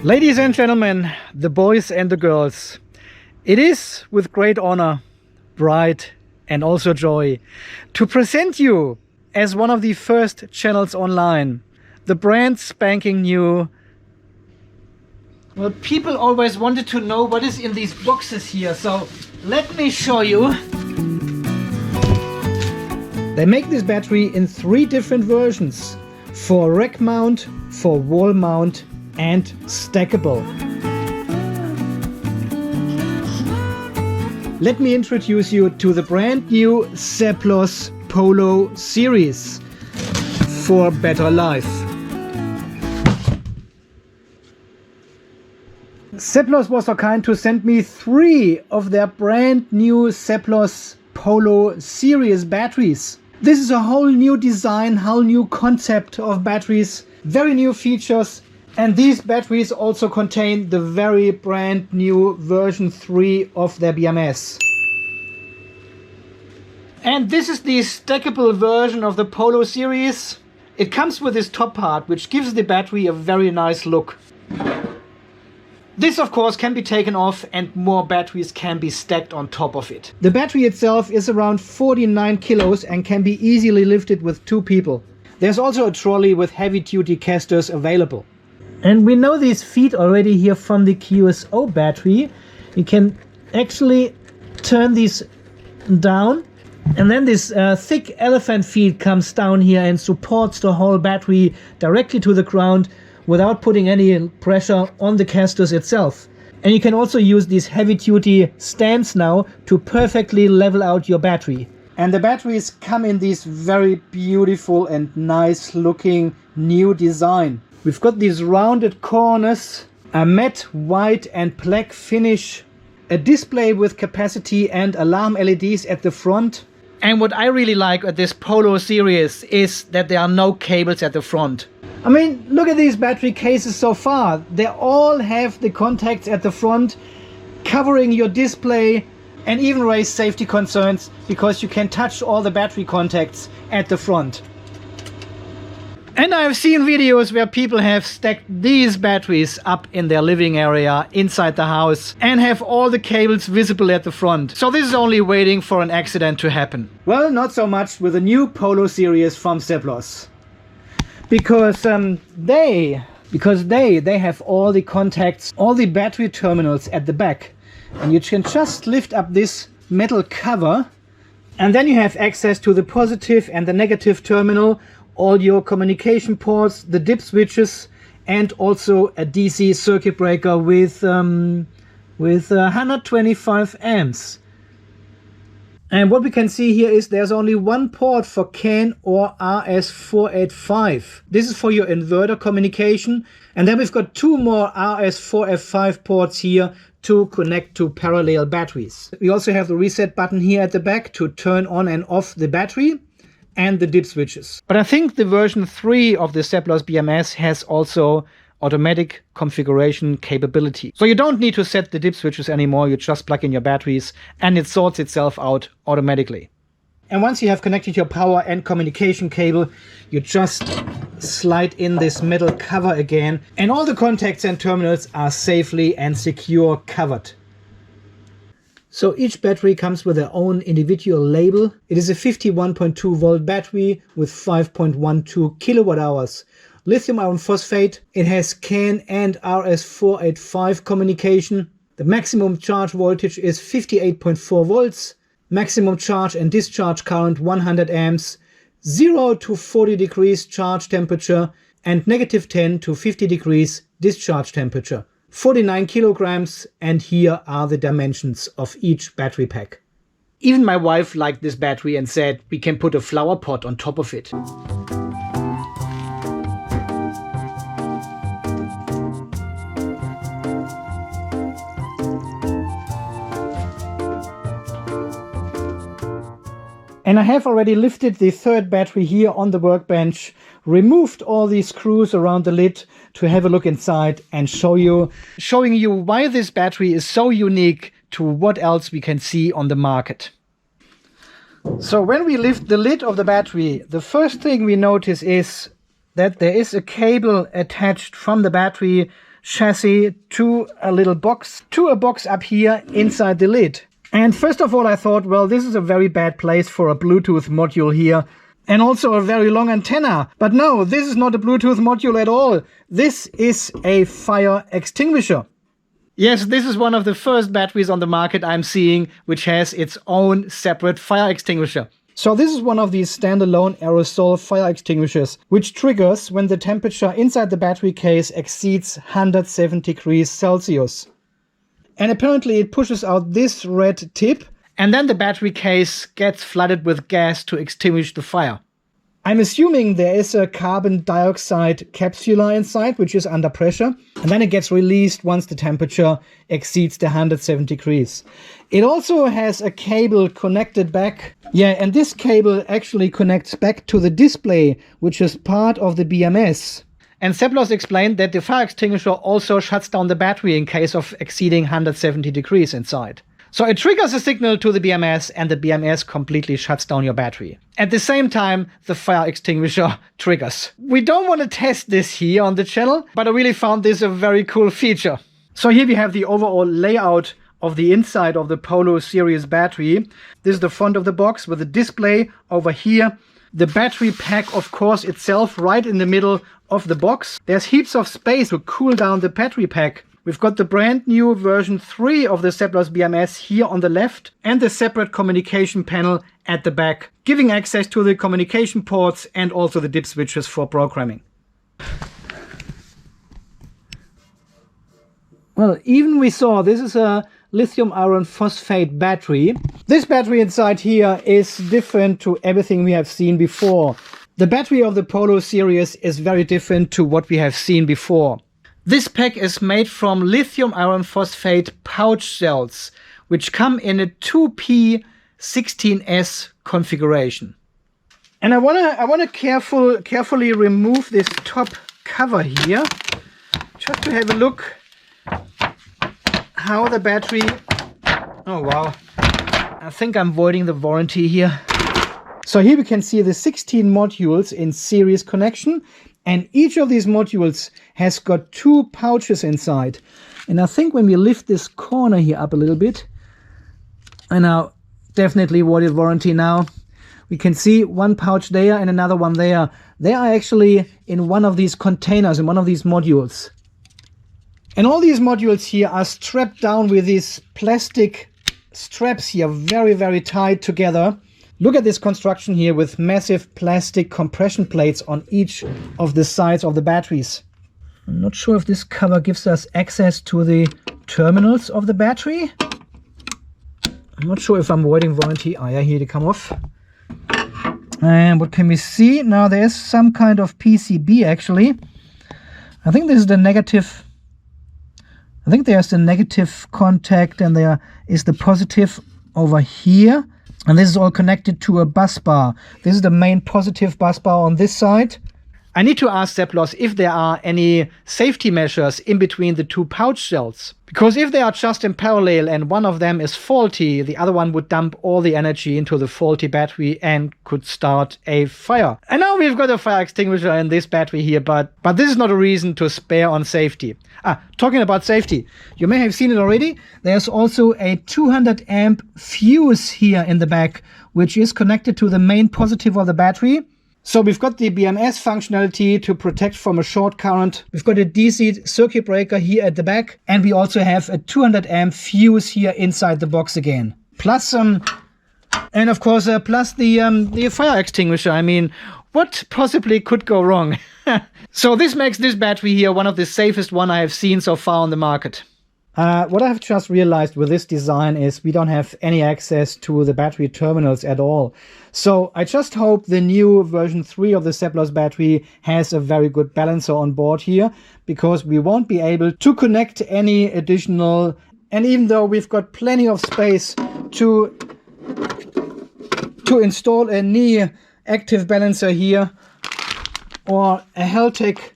Ladies and gentlemen, the boys and the girls, it is with great honor, pride and also joy to present you as one of the first channels online, the brand spanking new. Well, people always wanted to know what is in these boxes here, so let me show you. They make this battery in 3 different versions: for rack mount, for wall mount and stackable. Let me introduce you to the brand new Seplos Polo series for better life. Seplos was so kind to send me 3 of their brand new Seplos Polo series batteries. This is a whole new design, whole new concept of batteries, very new features. And these batteries also contain the very brand new version 3 of their BMS. And this is the stackable version of the Polo series. It comes with this top part, which gives the battery a very nice look. This of course can be taken off and more batteries can be stacked on top of it. The battery itself is around 49 kilos and can be easily lifted with 2 people. There's also a trolley with heavy-duty casters available. And we know these feet already here from the QSO battery. You can actually turn these down, and then this thick elephant feet comes down here and supports the whole battery directly to the ground without putting any pressure on the casters itself. And you can also use these heavy-duty stands now to perfectly level out your battery. And the batteries come in this very beautiful and nice looking new design. We've got these rounded corners, a matte white and black finish, a display with capacity and alarm LEDs at the front. And what I really like at this Polo series is that there are no cables at the front. I mean, look at these battery cases so far. They all have the contacts at the front, covering your display, and even raise safety concerns because you can touch all the battery contacts at the front. And I've seen videos where people have stacked these batteries up in their living area inside the house and have all the cables visible at the front. So this is only waiting for an accident to happen. Well, not so much with the new Polo series from Seplos. Because they have all the contacts, all the battery terminals at the back. And you can just lift up this metal cover and then you have access to the positive and the negative terminal, all your communication ports, the dip switches, and also a DC circuit breaker with 125 amps. And what we can see here is there's only one port for CAN or RS485. This is for your inverter communication. And then we've got 2 more RS485 ports here to connect to parallel batteries. We also have the reset button here at the back to turn on and off the battery, and the dip switches. But I think the version 3 of the Seplos BMS has also automatic configuration capability. So you don't need to set the dip switches anymore, you just plug in your batteries and it sorts itself out automatically. And once you have connected your power and communication cable, you just slide in this metal cover again and all the contacts and terminals are safely and secure covered. So each battery comes with their own individual label. It is a 51.2 volt battery with 5.12 kilowatt hours. Lithium iron phosphate. It has CAN and RS485 communication. The maximum charge voltage is 58.4 volts. Maximum charge and discharge current 100 amps. 0 to 40 degrees charge temperature and -10 to 50 degrees discharge temperature. 49 kilograms, and here are the dimensions of each battery pack. Even my wife liked this battery and said we can put a flower pot on top of it. And I have already lifted the 3rd battery here on the workbench, removed all these screws around the lid to have a look inside and showing you why this battery is so unique to what else we can see on the market. So when we lift the lid of the battery, the first thing we notice is that there is a cable attached from the battery chassis to a little box, to a box up here inside the lid. And first of all, I thought, well, this is a very bad place for a Bluetooth module here. And also a very long antenna. But no, this is not a Bluetooth module at all. This is a fire extinguisher. Yes, this is one of the first batteries on the market I'm seeing which has its own separate fire extinguisher. So this is one of these standalone aerosol fire extinguishers, which triggers when the temperature inside the battery case exceeds 170 degrees Celsius. And apparently it pushes out this red tip, and then the battery case gets flooded with gas to extinguish the fire. I'm assuming there is a carbon dioxide capsule inside, which is under pressure, and then it gets released once the temperature exceeds the 170 degrees. It also has a cable connected back. Yeah, and this cable actually connects back to the display, which is part of the BMS. And Seplos explained that the fire extinguisher also shuts down the battery in case of exceeding 170 degrees inside. So it triggers a signal to the BMS and the BMS completely shuts down your battery. At the same time, the fire extinguisher triggers. We don't want to test this here on the channel, but I really found this a very cool feature. So here we have the overall layout of the inside of the Polo series battery. This is the front of the box with the display over here. The battery pack, of course, itself right in the middle of the box. There's heaps of space to cool down the battery pack. We've got the brand new version 3 of the Seplos BMS here on the left and the separate communication panel at the back, giving access to the communication ports and also the dip switches for programming. Well, even we saw this is a lithium iron phosphate battery. This battery inside here is different to everything we have seen before. The battery of the Polo series is very different to what we have seen before. This pack is made from lithium iron phosphate pouch cells, which come in a 2P16S configuration. And I wanna carefully remove this top cover here, just to have a look how the battery. Oh wow! I think I'm voiding the warranty here. So here we can see the 16 modules in series connection. And each of these modules has got 2 pouches inside. And I think when we lift this corner here up a little bit, and now definitely voided warranty now, we can see 1 pouch there and another one there. They are actually in one of these containers, in one of these modules. And all these modules here are strapped down with these plastic straps here, very, very tight together. Look at this construction here with massive plastic compression plates on each of the sides of the batteries. I'm not sure if this cover gives us access to the terminals of the battery. I'm not sure if I'm voiding warranty. Oh yeah, here they come off. And what can we see? Now there is some kind of PCB actually. I think this is the negative. I think there's the negative contact and there is the positive over here. And this is all connected to a bus bar. This is the main positive bus bar on this side. I need to ask Seplos if there are any safety measures in between the 2 pouch cells. Because if they are just in parallel and one of them is faulty, the other one would dump all the energy into the faulty battery and could start a fire. I know we've got a fire extinguisher in this battery here, but this is not a reason to spare on safety. Talking about safety, you may have seen it already. There's also a 200 amp fuse here in the back, which is connected to the main positive of the battery. So we've got the BMS functionality to protect from a short current. We've got a DC circuit breaker here at the back. And we also have a 200 amp fuse here inside the box again. Plus, and of course, plus the fire extinguisher. I mean, what possibly could go wrong? So this makes this battery here one of the safest one I have seen so far on the market. What I have just realized with this design is we don't have any access to the battery terminals at all. So I just hope the new version 3 of the Seplos battery has a very good balancer on board here, because we won't be able to connect any additional, and even though we've got plenty of space to install a knee active balancer here, or a Heltec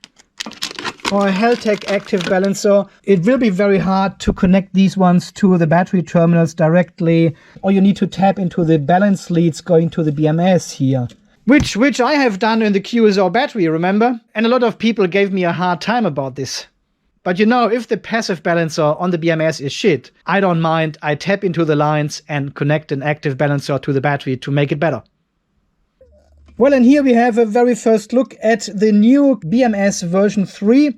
active balancer, it will be very hard to connect these ones to the battery terminals directly, or you need to tap into the balance leads going to the BMS here. Which I have done in the QSO battery, remember? And a lot of people gave me a hard time about this. But you know, if the passive balancer on the BMS is shit, I don't mind. I tap into the lines and connect an active balancer to the battery to make it better. Well, and here we have a very first look at the new BMS version 3.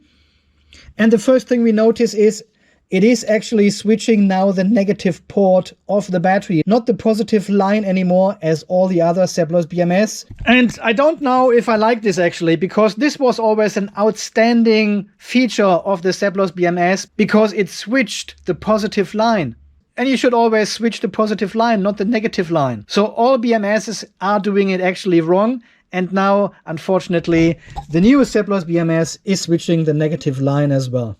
And the first thing we notice is it is actually switching now the negative port of the battery, not the positive line anymore as all the other Seplos BMS. And I don't know if I like this actually, because this was always an outstanding feature of the Seplos BMS, because it switched the positive line. And you should always switch the positive line, not the negative line. So all BMSs are doing it actually wrong. And now, unfortunately, the new Seplos BMS is switching the negative line as well.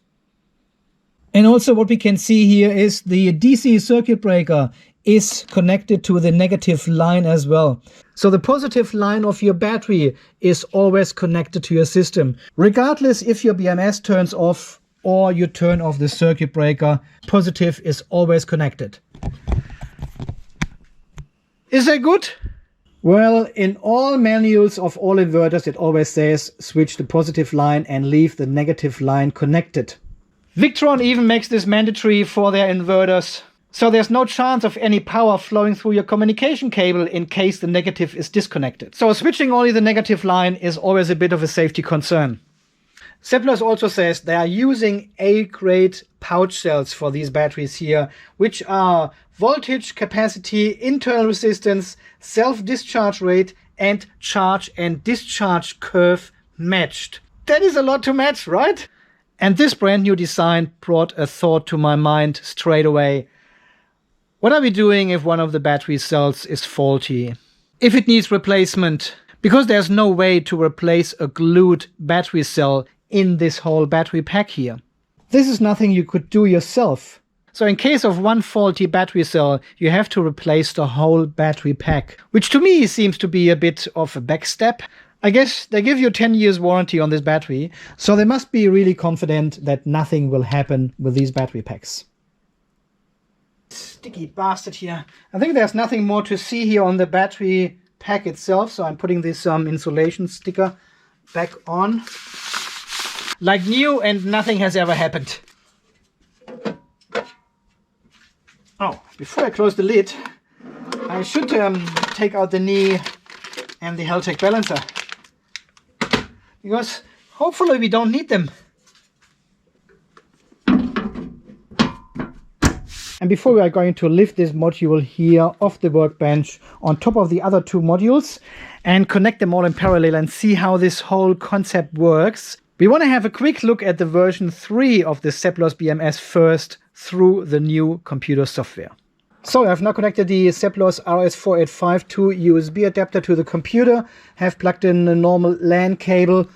And also what we can see here is the DC circuit breaker is connected to the negative line as well. So the positive line of your battery is always connected to your system. Regardless if your BMS turns off or you turn off the circuit breaker, positive is always connected. Is that good? Well, in all manuals of all inverters, it always says switch the positive line and leave the negative line connected. Victron even makes this mandatory for their inverters, so there's no chance of any power flowing through your communication cable in case the negative is disconnected. So switching only the negative line is always a bit of a safety concern. Seplos also says they are using A-grade pouch cells for these batteries here, which are voltage, capacity, internal resistance, self-discharge rate, and charge and discharge curve matched. That is a lot to match, right? And this brand new design brought a thought to my mind straight away. What are we doing if one of the battery cells is faulty? If it needs replacement? Because there's no way to replace a glued battery cell in this whole battery pack here. This is nothing you could do yourself. So in case of one faulty battery cell, you have to replace the whole battery pack, which to me seems to be a bit of a backstep. I guess they give you a 10 years warranty on this battery, so they must be really confident that nothing will happen with these battery packs. Sticky bastard here. I think there's nothing more to see here on the battery pack itself, so I'm putting this insulation sticker back on. Like new, and nothing has ever happened. Oh, before I close the lid, I should take out the knee and the Heltec balancer. Because hopefully we don't need them. And before we are going to lift this module here off the workbench on top of the other two modules and connect them all in parallel and see how this whole concept works, we want to have a quick look at the version 3 of the Seplos BMS first through the new computer software. So I've now connected the Seplos RS485 USB adapter to the computer, have plugged in a normal LAN cable,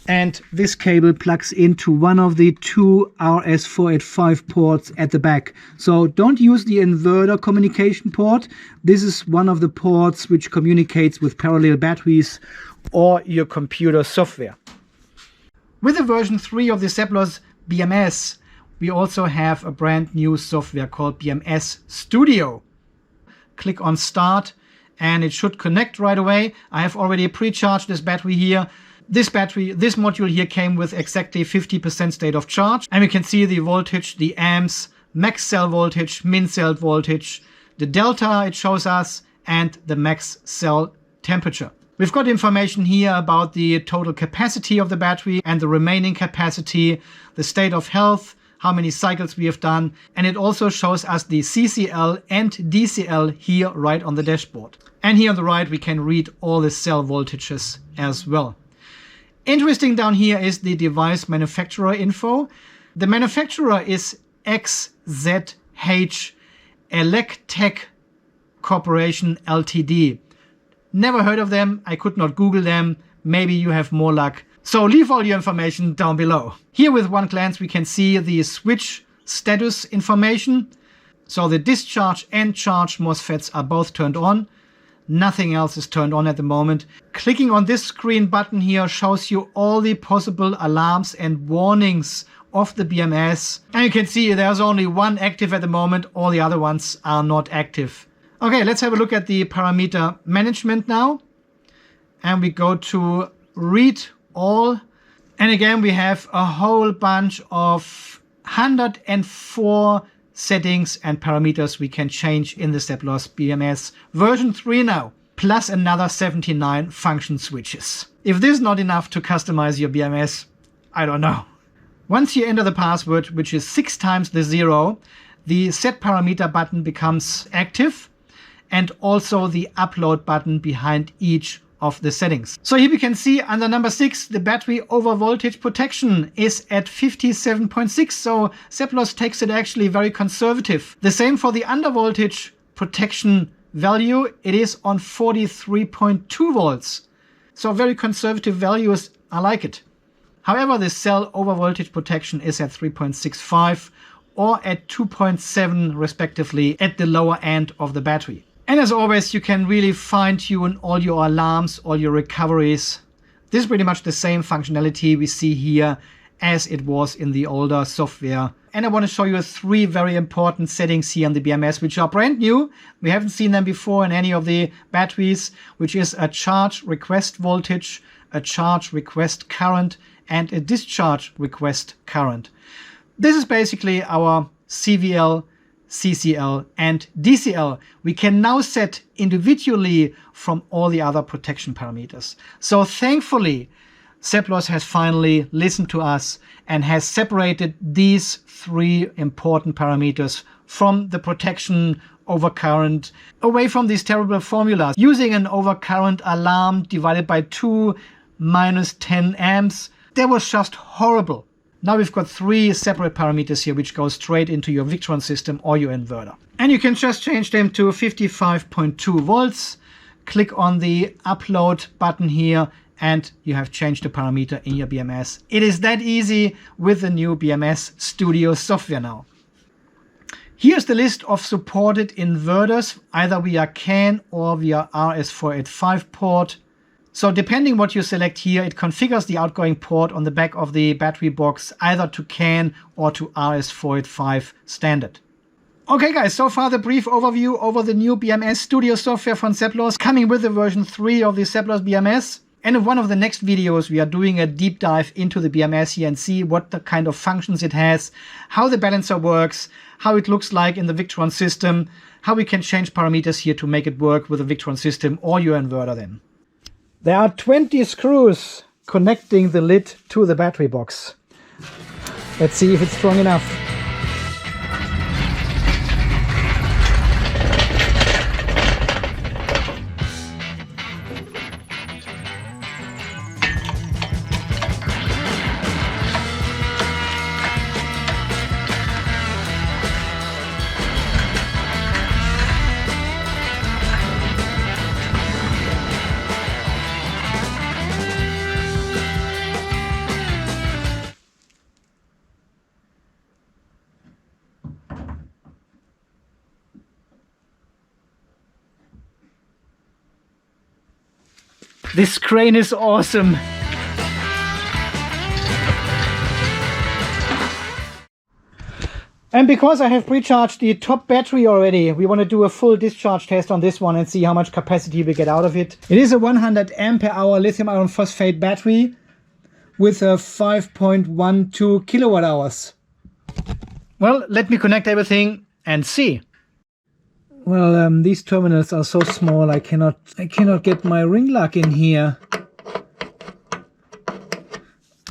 and this cable plugs into one of the two RS485 ports at the back. So don't use the inverter communication port. This is one of the ports which communicates with parallel batteries or your computer software. With the version 3 of the Seplos BMS, we also have a brand new software called BMS Studio. Click on Start and it should connect right away. I have already pre-charged this battery here. This module here came with exactly 50% state of charge. And we can see the voltage, the amps, max cell voltage, min cell voltage, the delta it shows us, and the max cell temperature. We've got information here about the total capacity of the battery and the remaining capacity, the state of health, how many cycles we have done, and it also shows us the CCL and DCL here right on the dashboard. And here on the right we can read all the cell voltages as well. Interesting down here is the device manufacturer info. The manufacturer is XZH Electech Corporation Ltd. Never heard of them, I could not Google them, maybe you have more luck. So leave all your information down below. Here with one glance we can see the switch status information. So the discharge and charge MOSFETs are both turned on. Nothing else is turned on at the moment. Clicking on this screen button here shows you all the possible alarms and warnings of the BMS. And you can see there's only one active at the moment, all the other ones are not active. Okay, let's have a look at the parameter management now. And we go to read all. And again, we have a whole bunch of 104 settings and parameters we can change in the Seplos BMS version 3 now, plus another 79 function switches. If this is not enough to customize your BMS, I don't know. Once you enter the password, which is 6 times the 0, the set parameter button becomes active, and also the upload button behind each of the settings. So here we can see under number 6, the battery over voltage protection is at 57.6. So Seplos takes it actually very conservative. The same for the under voltage protection value. It is on 43.2 volts. So very conservative values. I like it. However, the cell over voltage protection is at 3.65 or at 2.7 respectively at the lower end of the battery. And as always, you can really fine-tune all your alarms, all your recoveries. This is pretty much the same functionality we see here as it was in the older software. And I want to show you 3 very important settings here on the BMS, which are brand new. We haven't seen them before in any of the batteries, which is a charge request voltage, a charge request current, and a discharge request current. This is basically our CVL, CCL and DCL. We can now set individually from all the other protection parameters. So thankfully, Seplos has finally listened to us and has separated these 3 important parameters from the protection overcurrent, away from these terrible formulas. Using an overcurrent alarm divided by 2 minus 10 amps, that was just horrible. Now we've got 3 separate parameters here which go straight into your Victron system or your inverter. And you can just change them to 55.2 volts. Click on the upload button here and you have changed the parameter in your BMS. It is that easy with the new BMS Studio software now. Here's the list of supported inverters, either via CAN or via RS485 port. So depending what you select here, it configures the outgoing port on the back of the battery box either to CAN or to RS485 standard. Okay guys, so far the brief overview over the new BMS Studio software from Seplos, coming with the version 3 of the Seplos BMS. And in one of the next videos we are doing a deep dive into the BMS here and see what the kind of functions it has, how the balancer works, how it looks like in the Victron system, how we can change parameters here to make it work with the Victron system or your inverter then. There are 20 screws connecting the lid to the battery box. Let's see if it's strong enough. This crane is awesome. And because I have pre-charged the top battery already, we want to do a full discharge test on this one and see how much capacity we get out of it. It is a 100 ampere hour lithium iron phosphate battery with a 5.12 kilowatt hours. Well, let me connect everything and see. Well, these terminals are so small I cannot get my ring lock in here.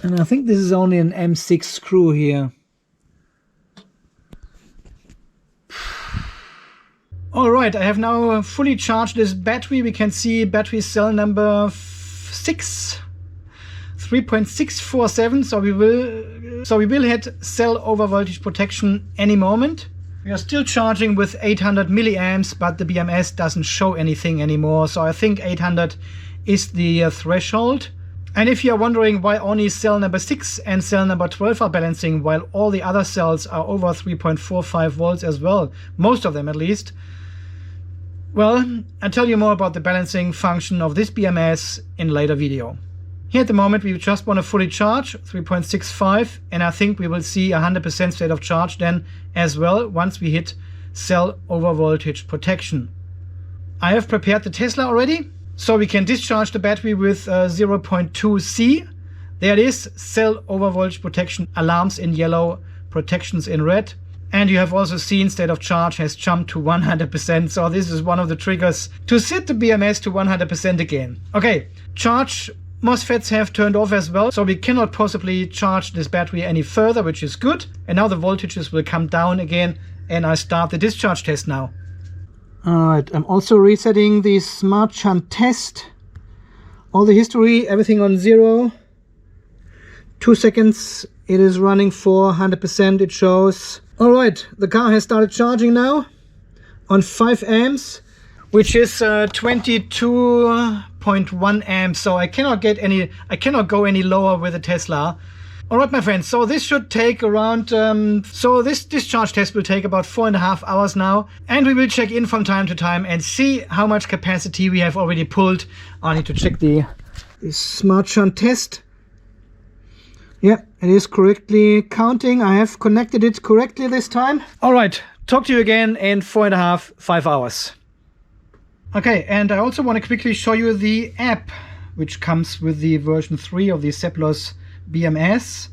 And I think this is only an M6 screw here. Alright, I have now fully charged this battery. We can see battery cell number 6, 3.647. So we will hit cell over voltage protection any moment. We are still charging with 800 milliamps, but the BMS doesn't show anything anymore. So I think 800 is the threshold. And if you are wondering why only cell number 6 and cell number 12 are balancing while all the other cells are over 3.45 volts as well, most of them at least, well, I'll tell you more about the balancing function of this BMS in a later video. Here at the moment we just want to fully charge 3.65, and I think we will see 100% state of charge then as well once we hit cell over voltage protection. I have prepared the Tesla already, so we can discharge the battery with 0.2 C. There it is, cell overvoltage protection, alarms in yellow, protections in red. And you have also seen state of charge has jumped to 100%. So this is one of the triggers to set the BMS to 100% again. Okay, charge MOSFETs have turned off as well. So we cannot possibly charge this battery any further, which is good. And now the voltages will come down again. And I start the discharge test now. Alright, I'm also resetting the smart shunt test. All the history, everything on 0. 2 seconds, it is running for 100%, it shows. Alright, the car has started charging now on 5 amps, which is 22.1 amps, so I cannot go any lower with the Tesla. Alright my friends, so this should take around, so this discharge test will take about 4.5 hours now, and we will check in from time to time and see how much capacity we have already pulled. I need to check the smart shunt test. Yeah, it is correctly counting. I have connected it correctly this time. All right, talk to you again in 4.5–5 hours. Okay, and I also want to quickly show you the app, which comes with the version 3 of the Seplos BMS.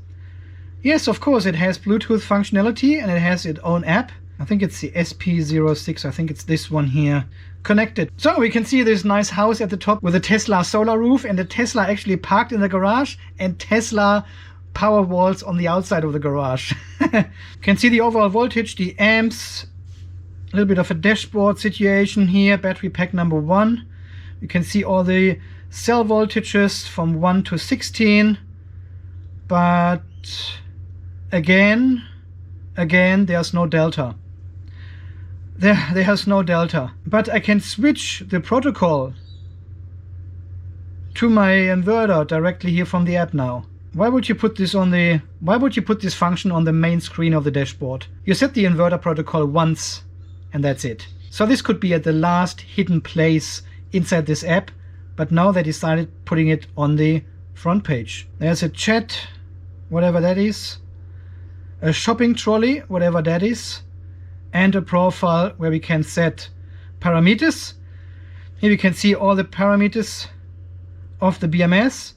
Yes, of course, it has Bluetooth functionality and it has its own app. I think it's the SP06, I think it's this one here, connected. So we can see this nice house at the top with a Tesla solar roof, and the Tesla actually parked in the garage, and Tesla power walls on the outside of the garage. You can see the overall voltage, the amps, a little bit of a dashboard situation here, battery pack number 1. You can see all the cell voltages from 1 to 16, but again there's no delta. There's no delta, but I can switch the protocol to my inverter directly here from the app now. Why would you put this function on the main screen of the dashboard? You set the inverter protocol once and that's it. So this could be at the last hidden place inside this app, but now they decided putting it on the front page. There's a chat, whatever that is, a shopping trolley, whatever that is, and a profile where we can set parameters. Here we can see all the parameters of the BMS,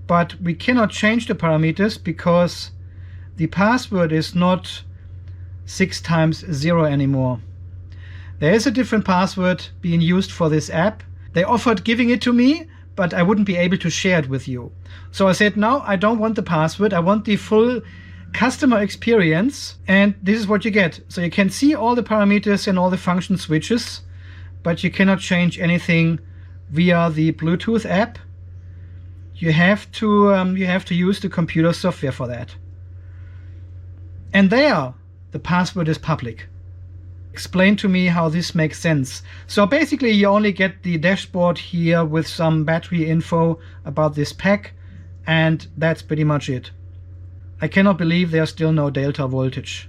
but we cannot change the parameters because the password is not 6 times 0 anymore. There is a different password being used for this app. They offered giving it to me, but I wouldn't be able to share it with you. So I said, no, I don't want the password. I want the full customer experience, and this is what you get. So you can see all the parameters and all the function switches, but you cannot change anything via the Bluetooth app. You have to use the computer software for that. And there, the password is public. Explain to me how this makes sense. So basically you only get the dashboard here with some battery info about this pack, and that's pretty much it. I cannot believe there's still no delta voltage.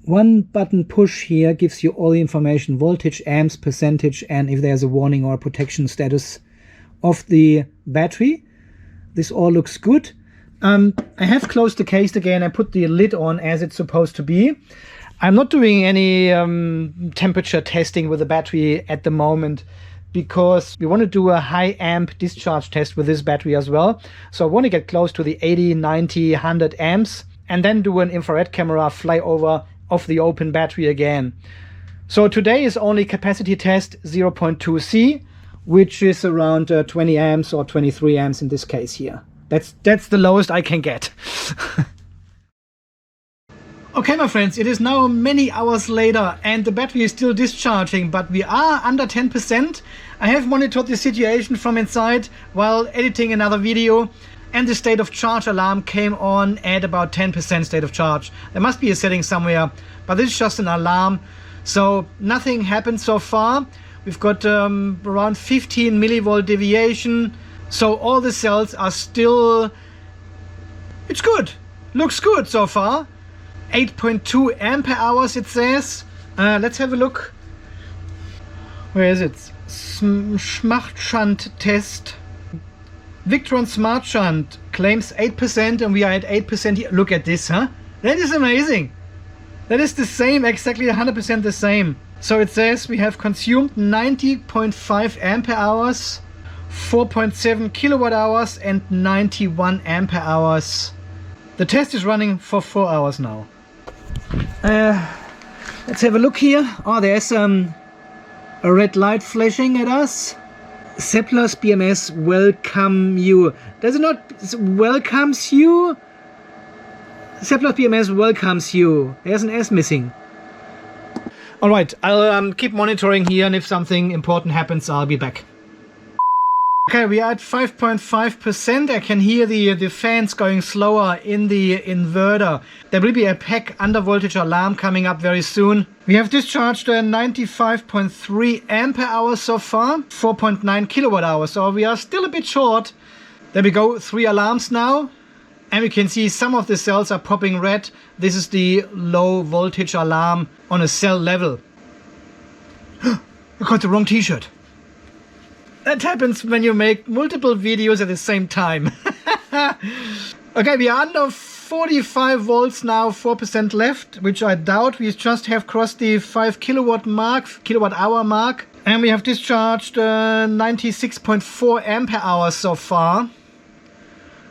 One button push here gives you all the information: voltage, amps, percentage, and if there's a warning or a protection status of the battery. This all looks good. I have closed the case again. I put the lid on as it's supposed to be. I'm not doing any temperature testing with the battery at the moment, because we want to do a high amp discharge test with this battery as well. So I want to get close to the 80, 90, 100 amps and then do an infrared camera flyover of the open battery again. So today is only capacity test 0.2 C, which is around 20 amps or 23 amps in this case here. That's the lowest I can get. Okay, my friends, it is now many hours later and the battery is still discharging, but we are under 10%. I have monitored the situation from inside while editing another video, and the state of charge alarm came on at about 10% state of charge. There must be a setting somewhere, but this is just an alarm, so nothing happened so far. We've got around 15 millivolt deviation, so all the cells are still, it's good, looks good so far. 8.2 ampere hours it says. Let's have a look. Where is it? Smart Shunt test. Victron Smart Shunt claims 8% and we are at 8% here. Look at this, huh? That is amazing. That is the same, exactly 100% the same. So it says we have consumed 90.5 ampere hours 4.7 kilowatt hours and 91 ampere hours. The test is running for 4 hours now. Let's have a look here. Oh, there's a red light flashing at us. Seplos BMS welcome you. Does it not welcomes you? Seplos BMS welcomes you. There's an S missing. Alright, I'll keep monitoring here, and if something important happens, I'll be back. Okay, we are at 5.5%. I can hear the fans going slower in the inverter. There will be a pack under voltage alarm coming up very soon. We have discharged 95.3 ampere hours so far, 4.9 kilowatt hours. So we are still a bit short. There we go, 3 alarms now. And we can see some of the cells are popping red. This is the low voltage alarm on a cell level. I got the wrong t-shirt. That happens when you make multiple videos at the same time. Okay, we are under 45 volts now, 4% left, which I doubt. We just have crossed the 5 kilowatt hour mark. And we have discharged 96.4 ampere hours so far.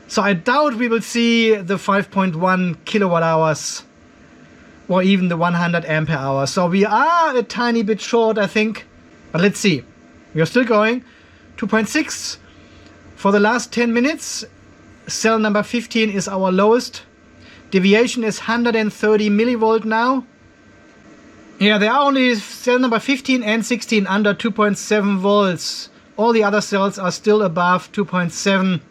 So I doubt we will see the 5.1 kilowatt hours or even the 100 ampere hours. So we are a tiny bit short, I think. But let's see. We are still going. 2.6 for the last 10 minutes. Cell number 15 is our lowest. Deviation is 130 millivolt now. Yeah, there are only cell number 15 and 16 under 2.7 volts. All the other cells are still above 2.7.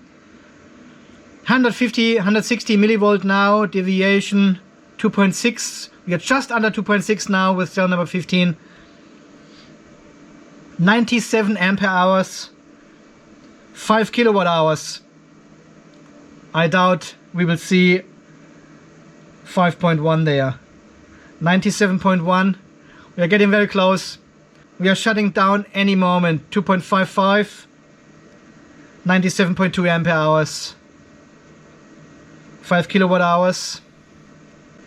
150, 160 millivolt now. Deviation 2.6. We are just under 2.6 now with cell number 15. 97 ampere hours. 5 kilowatt hours. I doubt we will see 5.1 there. 97.1. We are getting very close. We are shutting down any moment. 2.55. 97.2 ampere hours. 5 kilowatt hours.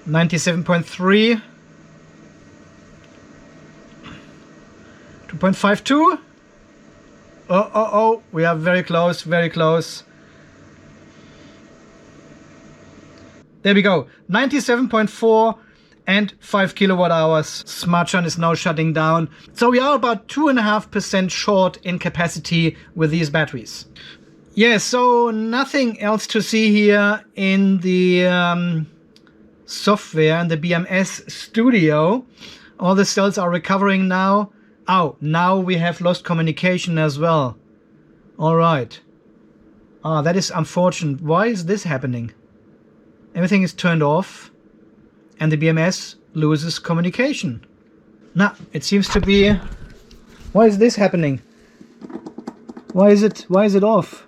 97.3. 2.52. Oh, we are very close, very close. There we go, 97.4 and 5 kilowatt hours. SmartShunt is now shutting down. So we are about 2.5% short in capacity with these batteries. Yeah, so nothing else to see here in the software in the BMS studio. All the cells are recovering now. Oh, now we have lost communication as well. All right. Ah, that is unfortunate. Why is this happening? Everything is turned off and the BMS loses communication. Nah, it seems to be... Why is this happening? Why is it off?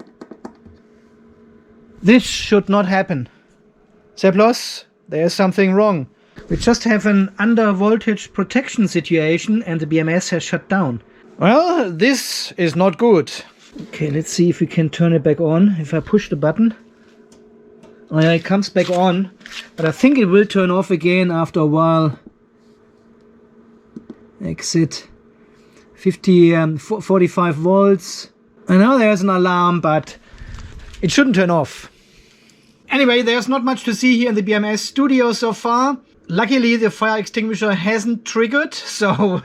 This should not happen. Seplos, there is something wrong. We just have an under voltage protection situation and the BMS has shut down. Well, this is not good. Okay, let's see if we can turn it back on. If I push the button. Oh yeah, it comes back on. But I think it will turn off again after a while. Exit. 45 volts. I know there's an alarm, but it shouldn't turn off. Anyway, there's not much to see here in the BMS studio so far. Luckily, the fire extinguisher hasn't triggered, so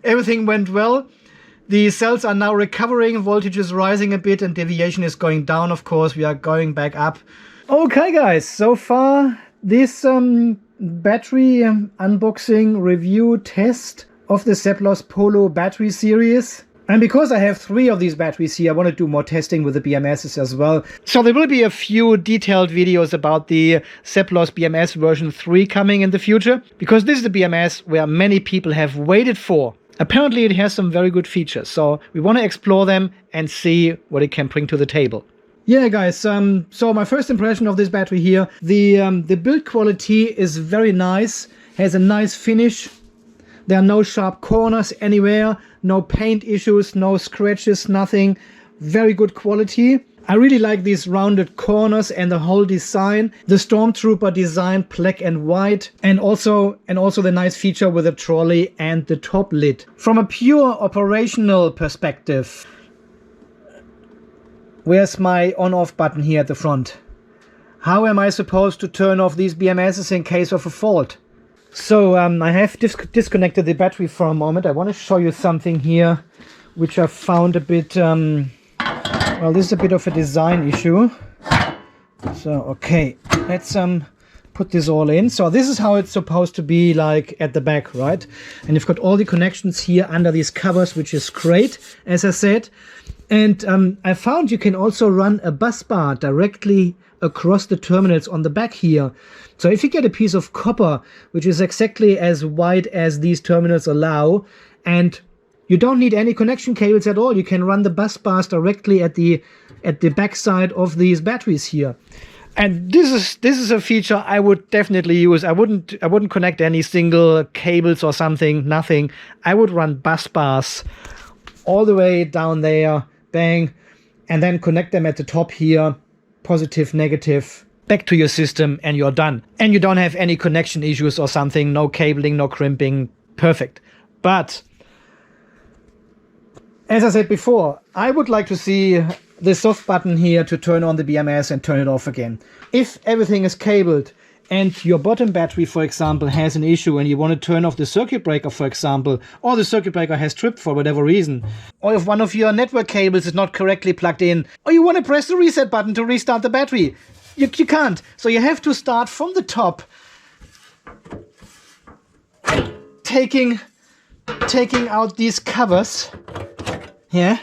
everything went well. The cells are now recovering, voltage is rising a bit, and deviation is going down, of course. We are going back up. Okay, guys, so far this battery unboxing review test of the Seplos Polo battery series. And because I have 3 of these batteries here, I want to do more testing with the BMSs as well. So there will be a few detailed videos about the Seplos BMS version 3 coming in the future, because this is the BMS where many people have waited for. Apparently it has some very good features, so we want to explore them and see what it can bring to the table. Yeah, guys, so my first impression of this battery here, the build quality is very nice, has a nice finish. There are no sharp corners anywhere, no paint issues, no scratches, nothing. Very good quality. I really like these rounded corners and the whole design. The Stormtrooper design, black and white, and also the nice feature with the trolley and the top lid. From a pure operational perspective, Where's my on-off button here at the front? How am I supposed to turn off these BMSs in case of a fault? So I have disconnected the battery for a moment. I want to show you something here which I found a bit, well, this is a bit of a design issue. So, okay, let's put this all in. So this is how it's supposed to be like at the back, right? And you've got all the connections here under these covers, which is great, as I said. And I found you can also run a bus bar directly across the terminals on the back here. So if you get a piece of copper, which is exactly as wide as these terminals allow, and you don't need any connection cables at all, you can run the bus bars directly at the backside of these batteries here. And this is a feature I would definitely use. I wouldn't connect any single cables or something, nothing. I would run bus bars all the way down there, bang, and then connect them at the top here, positive, negative, back to your system, and you're done. And you don't have any connection issues or something, no cabling, no crimping, perfect. But as I said before, I would like to see the soft button here to turn on the BMS and turn it off again. If everything is cabled and your bottom battery, for example, has an issue and you want to turn off the circuit breaker, for example, or the circuit breaker has tripped for whatever reason, or if one of your network cables is not correctly plugged in, or you want to press the reset button to restart the battery, you can't. So you have to start from the top, taking out these covers here,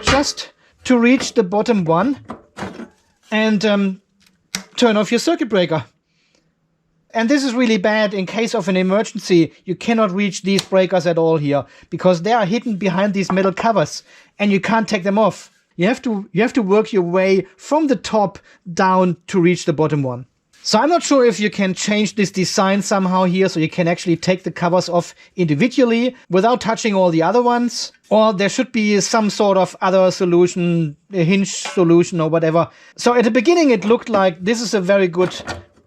just to reach the bottom one and turn off your circuit breaker. And this is really bad in case of an emergency. You cannot reach these breakers at all here because they are hidden behind these metal covers and you can't take them off. You have to work your way from the top down to reach the bottom one. So I'm not sure if you can change this design somehow here so you can actually take the covers off individually without touching all the other ones. Or there should be some sort of other solution, a hinge solution or whatever. So at the beginning it looked like this is a very good,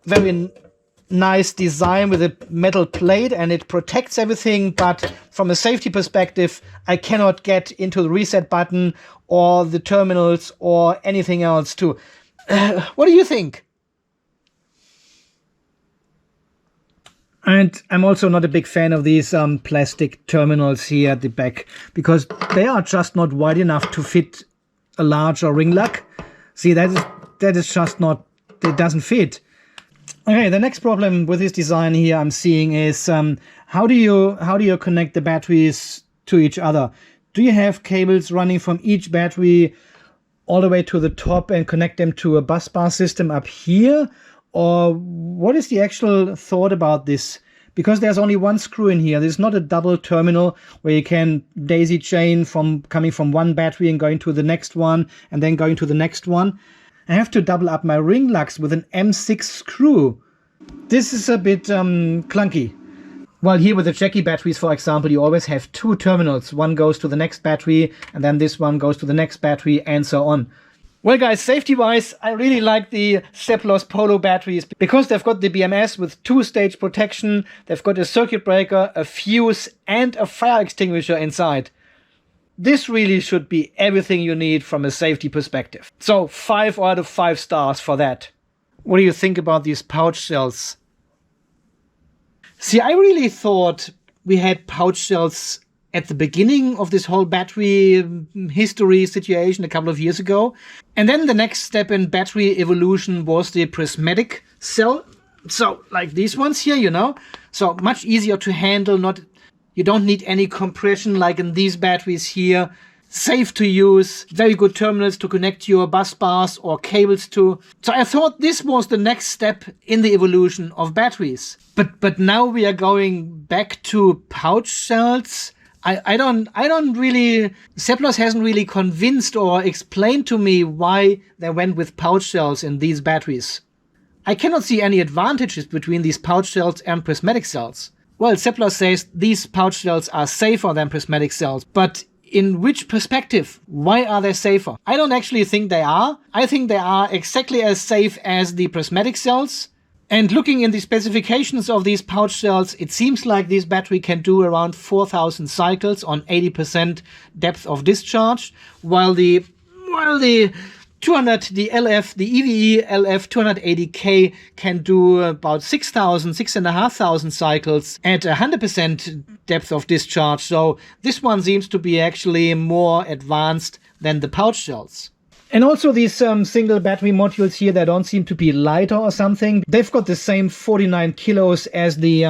very nice design with a metal plate and it protects everything. But from a safety perspective, I cannot get into the reset button or the terminals or anything else too. What do you think? And I'm also not a big fan of these plastic terminals here at the back because they are just not wide enough to fit a larger ring lock. See, that is just not, it doesn't fit. Okay, the next problem with this design here I'm seeing is how do you connect the batteries to each other? Do you have cables running from each battery all the way to the top and connect them to a bus bar system up here? Or what is the actual thought about this? Because there's only one screw in here. There's not a double terminal where you can daisy chain from coming from one battery and going to the next one and then going to the next one. I have to double up my ring locks with an M6 screw. This is a bit clunky. Well, here with the Jackie batteries, for example, you always have two terminals. One goes to the next battery and then this one goes to the next battery and so on. Well guys, safety-wise, I really like the Seplos Polo batteries because they've got the BMS with two-stage protection, they've got a circuit breaker, a fuse and a fire extinguisher inside. This really should be everything you need from a safety perspective. So 5 out of 5 stars for that. What do you think about these pouch cells? See, I really thought we had pouch cells at the beginning of this whole battery history situation a couple of years ago. And then the next step in battery evolution was the prismatic cell. So like these ones here, you know, so much easier to handle. You don't need any compression like in these batteries here. Safe to use, very good terminals to connect your bus bars or cables to. So I thought this was the next step in the evolution of batteries. But now we are going back to pouch cells. I don't really, Seplos hasn't really convinced or explained to me why they went with pouch cells in these batteries. I cannot see any advantages between these pouch cells and prismatic cells. Well, Seplos says these pouch cells are safer than prismatic cells, but in which perspective? Why are they safer? I don't actually think they are. I think they are exactly as safe as the prismatic cells. And looking in the specifications of these pouch cells, it seems like this battery can do around 4,000 cycles on 80% depth of discharge, while the while the EVE LF 280K can do about 6,500 cycles at 100% depth of discharge. So this one seems to be actually more advanced than the pouch cells. And also these single battery modules here, they don't seem to be lighter or something. They've got the same 49 kilos as the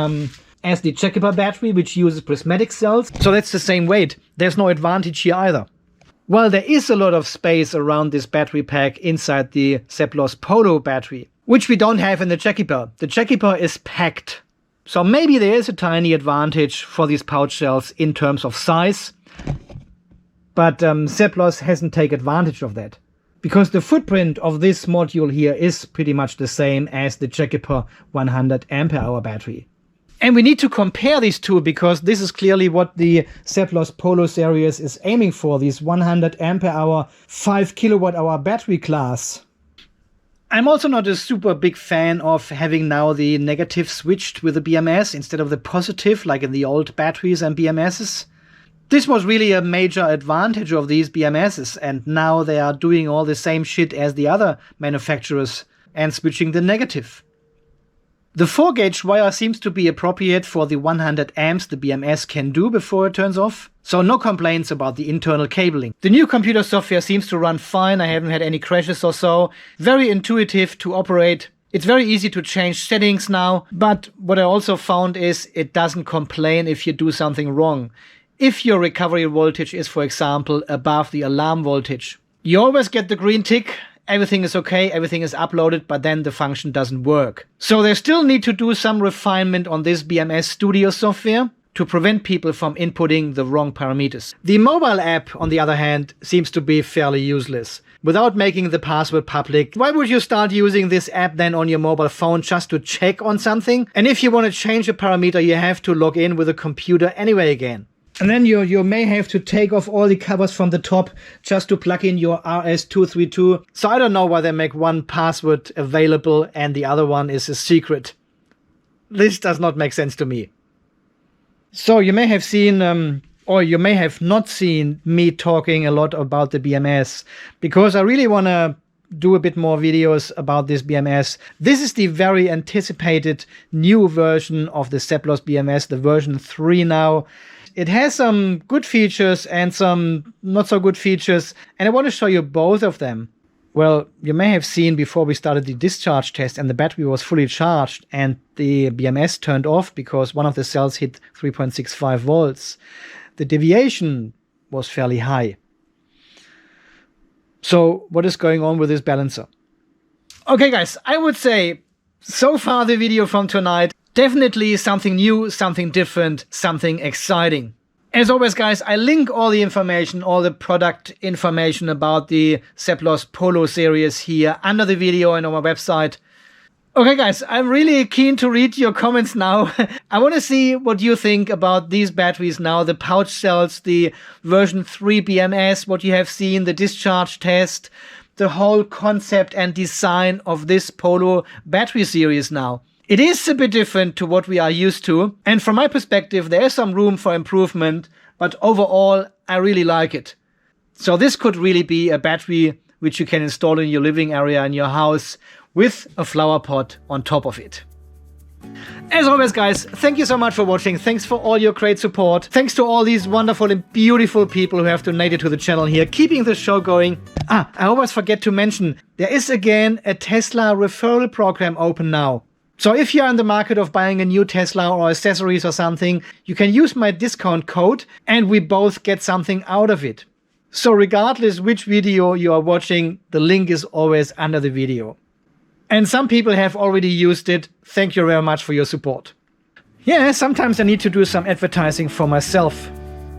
Checkable battery, which uses prismatic cells. So that's the same weight. There's no advantage here either. While there is a lot of space around this battery pack inside the Seplos Polo battery, which we don't have in the Checkable. The Checkable is packed. So maybe there is a tiny advantage for these pouch cells in terms of size. But Seplos hasn't taken advantage of that. Because the footprint of this module here is pretty much the same as the Checkable 100 ampere-hour battery. And we need to compare these two, because this is clearly what the Seplos Polo series is aiming for, this 100 ampere-hour, 5 kilowatt-hour battery class. I'm also not a super big fan of having now the negative switched with the BMS instead of the positive, like in the old batteries and BMSs. This was really a major advantage of these BMSs, and now they are doing all the same shit as the other manufacturers and switching the negative. The 4-gauge wire seems to be appropriate for the 100 amps the BMS can do before it turns off, so no complaints about the internal cabling. The new computer software seems to run fine, I haven't had any crashes or so. Very intuitive to operate. It's very easy to change settings now, but what I also found is it doesn't complain if you do something wrong. If your recovery voltage is, for example, above the alarm voltage, you always get the green tick. Everything is okay, everything is uploaded, but then the function doesn't work. So they still need to do some refinement on this BMS Studio software to prevent people from inputting the wrong parameters. The mobile app, on the other hand, seems to be fairly useless. Without making the password public, why would you start using this app then on your mobile phone just to check on something? And if you want to change a parameter, you have to log in with a computer anyway again. And then you may have to take off all the covers from the top just to plug in your RS-232. So I don't know why they make one password available and the other one is a secret. This does not make sense to me. So you may have seen, or you may have not seen me talking a lot about the BMS, because I really want to do a bit more videos about this BMS. This is the very anticipated new version of the Seplos BMS, the version 3 now. It has some good features and some not so good features, and I want to show you both of them. Well, you may have seen before we started the discharge test and the battery was fully charged and the BMS turned off because one of the cells hit 3.65 volts. The deviation was fairly high. So what is going on with this balancer? Okay guys, I would say so far the video from tonight, definitely something new, something different, something exciting. As always guys, I link all the information, all the product information about the Seplos Polo series here under the video and on my website. Okay guys, I'm really keen to read your comments now. I want to see what you think about these batteries now, the pouch cells, the version 3 BMS, what you have seen, the discharge test, the whole concept and design of this Polo battery series now. It is a bit different to what we are used to, and from my perspective there is some room for improvement, but overall I really like it. So this could really be a battery which you can install in your living area in your house with a flower pot on top of it. As always guys, thank you so much for watching, thanks for all your great support, thanks to all these wonderful and beautiful people who have donated to the channel here, keeping the show going. I always forget to mention, there is again a Tesla referral program open now. So if you're in the market of buying a new Tesla or accessories or something, you can use my discount code and we both get something out of it. So regardless which video you are watching, the link is always under the video. And some people have already used it. Thank you very much for your support. Yeah, sometimes I need to do some advertising for myself.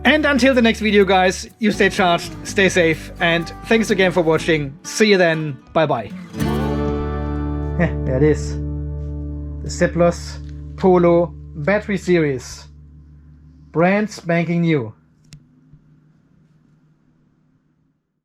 And until the next video guys, you stay charged, stay safe, and thanks again for watching. See you then, bye bye. Yeah, there it is. The Seplos Polo battery series. Brand spanking new.